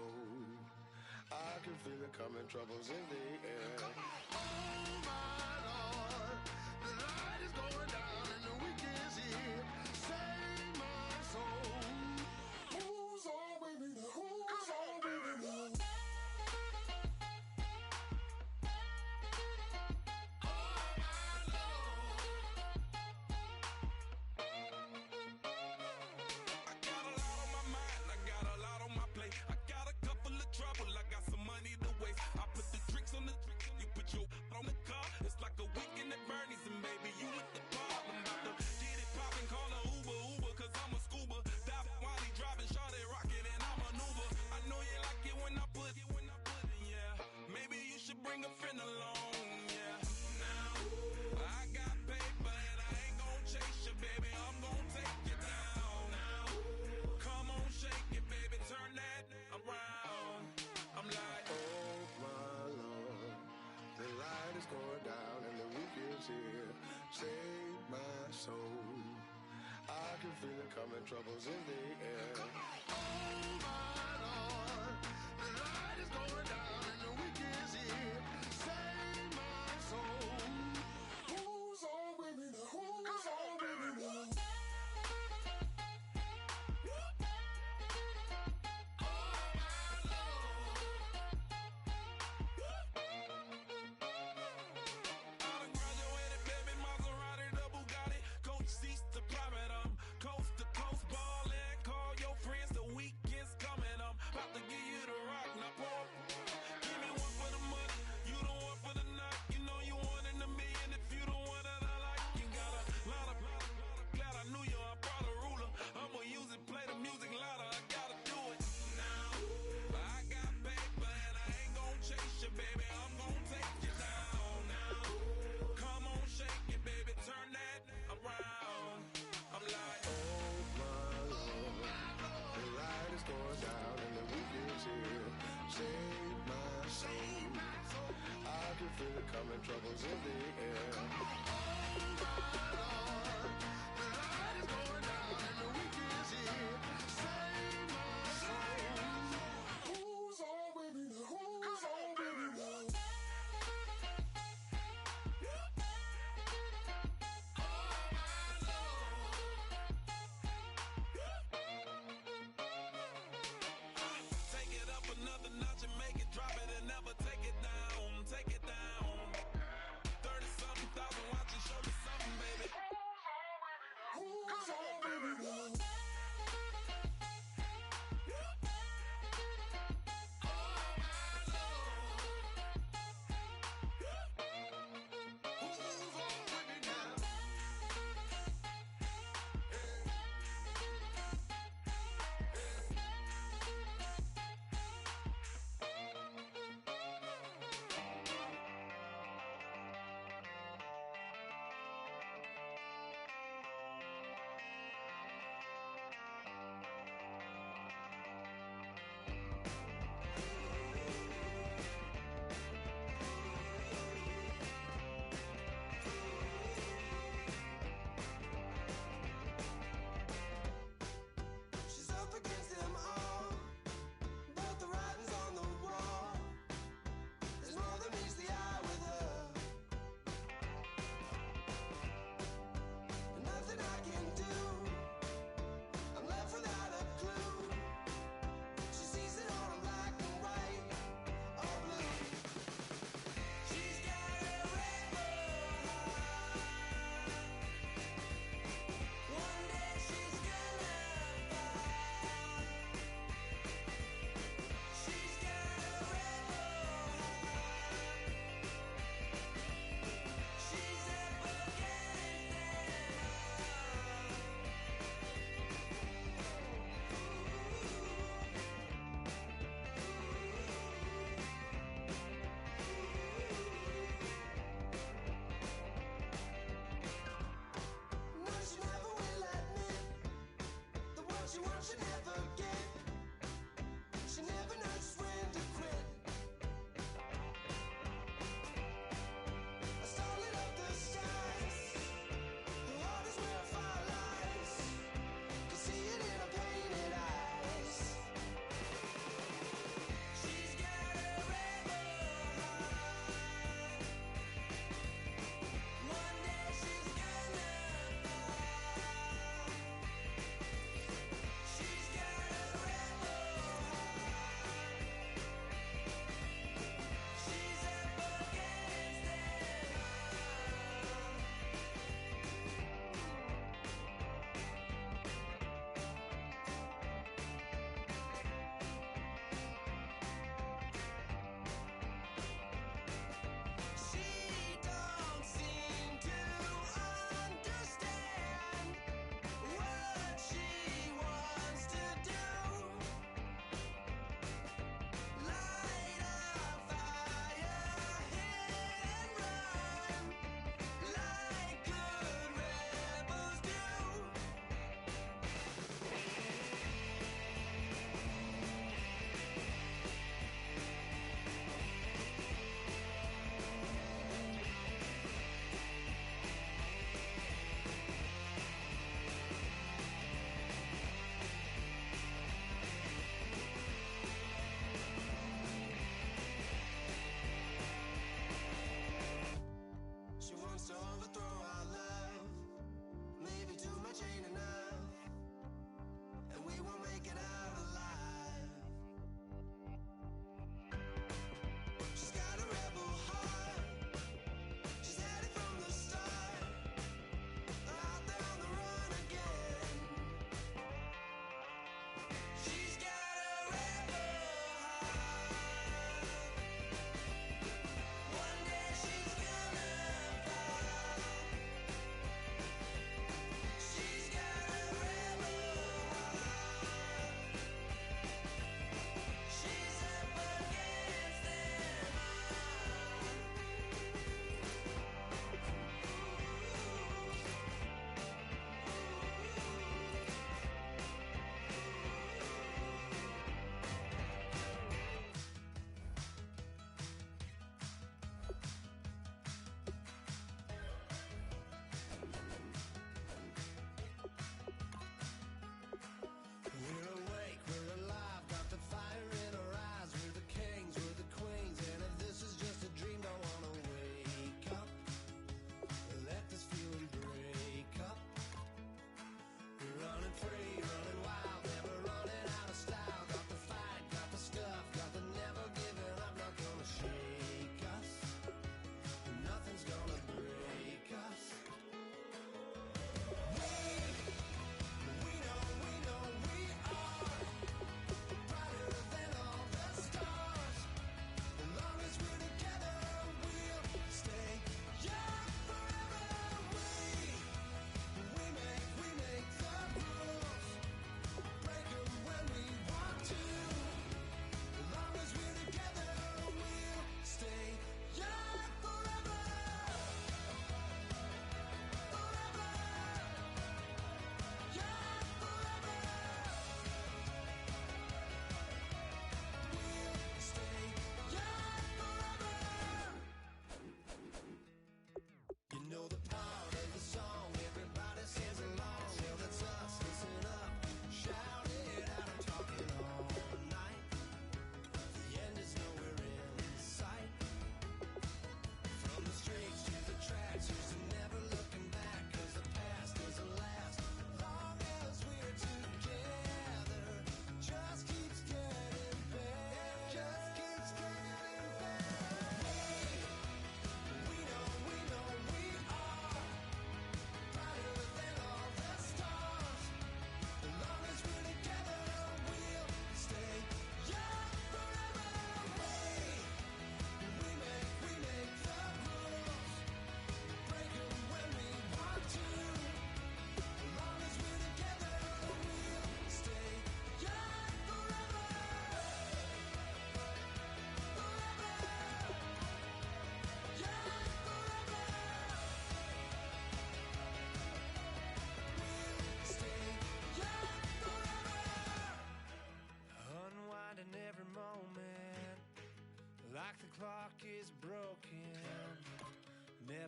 I can feel it coming, troubles in the air. Oh my Lord, the light is going down and the week is here. Save my soul. Who's on with me now? Who's on with me now? On the car, it's like a weekend at Bernie's, and baby, you with the pop. I'm about to get it poppin', call a Uber, cause I'm a scuba. Dive while he driving, shawty rockin', and I'm an Uber. I know you like it when I put it, yeah. Maybe you should bring a friend along, yeah. Now, I got paper, and I ain't gon' chase you, baby, I'm gon' take you down. Now, come on, shake it, baby, turn that around. I'm like, oh my Lord, the light is going down and the week is here. Save my soul. I can feel it coming, troubles in the air. Oh my Lord, the light is going down and the week is here. Save my soul. Who's on with me now? Who's on with me now? Save my soul. I can feel it coming, troubles in the air. Oh my Lord, the light is going down and the week is here. Save my soul. Who's on with me now? Who's on with me now? Another notch and make it drop it and never take it down. Take it down. 30-something thousand watts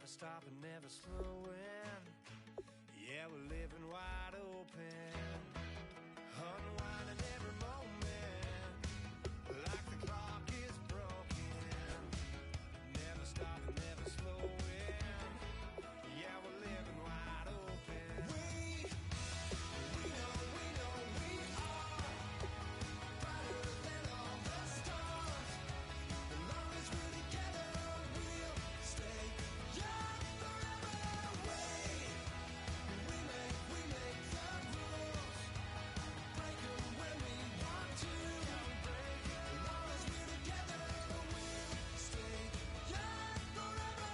never stopping, never slowing. Yeah, we're living wide open, unwinding every moment, like the clock is broken. Never stopping, never slowing. Yeah, we're living wide open. We know we are brighter than all the stars. As long as we're together, we'll stay young forever. We make the rules, break them when we want to. As long as we're together, we'll stay young forever.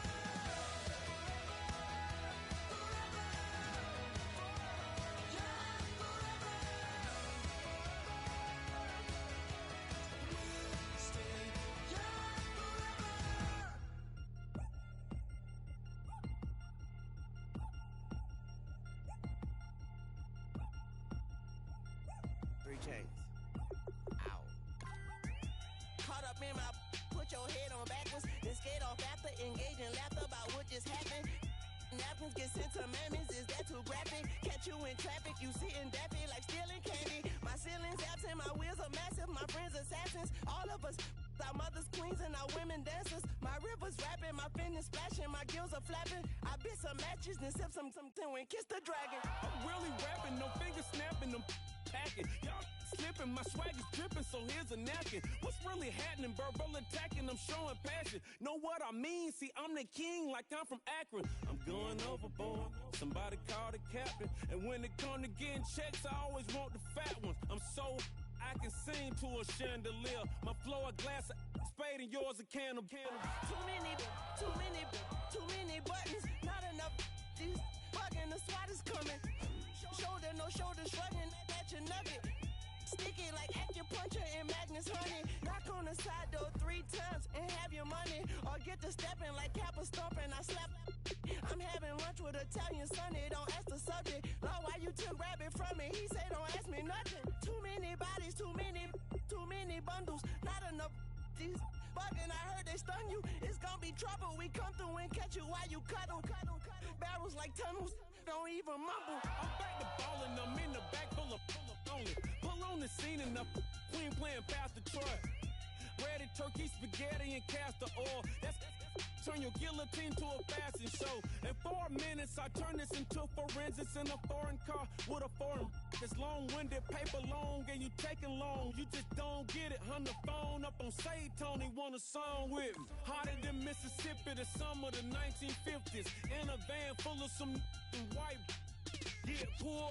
Three chains. Ow. Caught up in my, put your head on backwards, then skate off after, engage in laughter about what just happened. Napkins get sent to mammies, is that too graphic? Catch you in traffic, you sitting daffy like stealing candy. My ceiling's absent, my wheels are massive, my friends assassins. All of us, our mothers queens and our women dancers. My river's rapping, my fingers splashing, my gills are flapping. I bit some matches, then sip some and kiss the dragon. I'm really rapping, no finger snapping, I'm packing. Y'all slipping, my swag is dripping, so here's a napkin. What's really happening? Verbal attacking, I'm showing passion. Know what I mean? See, I'm the king like I'm from Akron. I'm going overboard, somebody call the captain. And when it come to getting checks, I always want the fat ones. I'm so I can sing to a chandelier. My flow a glass of spade and yours a can of candle. Too many buttons, not enough. These bugging, the SWAT is coming. Shoulder, no shoulder, shrugging at your nugget. Sticky like acupuncture and Magnus honey. Knock on the side door 3 times and have your money. Or get to stepping like Kappa stomping. I slap. I'm having lunch with Italian Sonny. Don't ask the subject. Lord, why you took rabbit from me? He say don't ask me nothing. Too many bodies, too many bundles. Not enough. These bugging, I heard they stun you. It's gonna be trouble. We come through and catch you while you cuddle. Barrels like tunnels. Don't even mumble. I'm back to ballin', I'm in the back full of only. Pull on the scene and the queen playing Pastor Troy. Ready turkey, spaghetti, and castor oil. That's turn your guillotine to a fashion show. In 4 minutes, I turn this into forensics in a foreign car with a foreign. It's long-winded, paper long, and you taking long. You just don't get it. Hung the phone up on Say Tony, want a song with me. Hotter than Mississippi, the summer of the 1950s. In a van full of some white. Yeah, poor.